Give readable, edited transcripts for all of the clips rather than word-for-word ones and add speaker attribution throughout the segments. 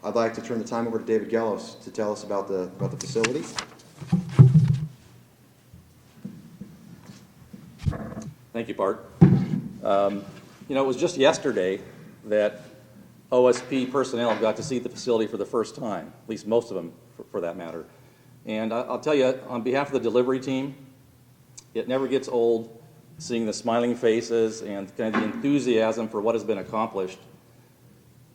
Speaker 1: I'd like to turn the time over to David Gellos to tell us about the facility.
Speaker 2: Thank you, Bart. You know, it was just yesterday that OSP personnel got to see the facility for the first time, at least most of them for that matter. And I'll tell you, on behalf of the delivery team, it never gets old seeing the smiling faces and kind of the enthusiasm for what has been accomplished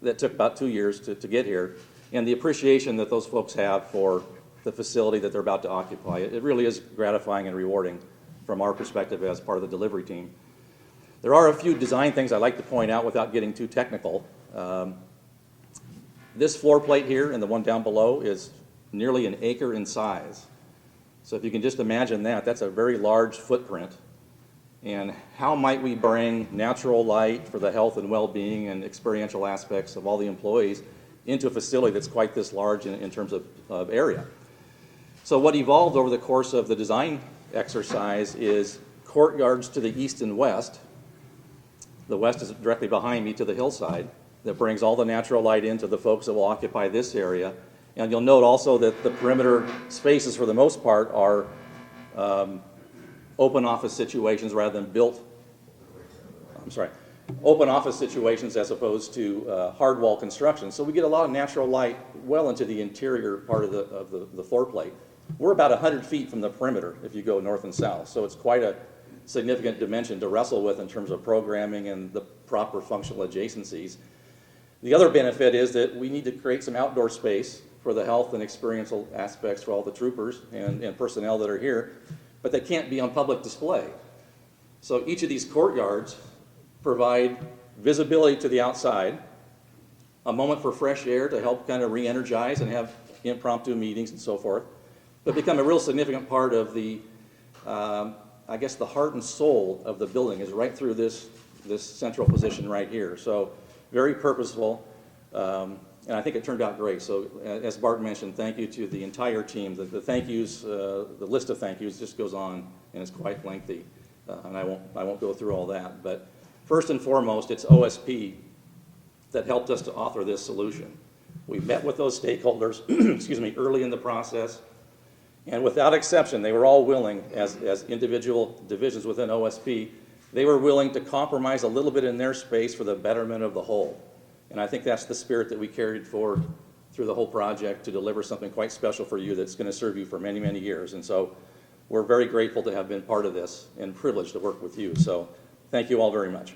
Speaker 2: that took about 2 years to get here, and the appreciation that those folks have for the facility that they're about to occupy. It really is gratifying and rewarding from our perspective as part of the delivery team. There are a few design things I'd like to point out without getting too technical. This floor plate here and the one down below is nearly an acre in size. So if you can just imagine that, that's a very large footprint. And how might we bring natural light for the health and well-being and experiential aspects of all the employees into a facility that's quite this large in terms of area? So what evolved over the course of the design exercise is courtyards to the east and west. The west is directly behind me to the hillside that brings all the natural light into the folks that will occupy this area. And you'll note also that the perimeter spaces for the most part are open office situations rather than open office situations as opposed to hard wall construction. So we get a lot of natural light well into the interior part of the floor plate. We're about 100 feet from the perimeter if you go north and south. So it's quite a significant dimension to wrestle with in terms of programming and the proper functional adjacencies. The other benefit is that we need to create some outdoor space for the health and experiential aspects for all the troopers and personnel that are here, but they can't be on public display. So each of these courtyards provide visibility to the outside, a moment for fresh air to help kind of re-energize and have impromptu meetings and so forth, but become a real significant part of the, I guess the heart and soul of the building is right through this central position right here. So very purposeful, and I think it turned out great. So as Bart mentioned, thank you to the entire team. The thank yous, the list of thank yous just goes on and it's quite lengthy, and I won't go through all that. But first and foremost, it's OSP that helped us to author this solution. We met with those stakeholders, excuse me, early in the process, and without exception, they were all willing, as individual divisions within OSP, they were willing to compromise a little bit in their space for the betterment of the whole. And I think that's the spirit that we carried forward through the whole project to deliver something quite special for you that's going to serve you for many, many years. And so we're very grateful to have been part of this and privileged to work with you. So thank you all very much.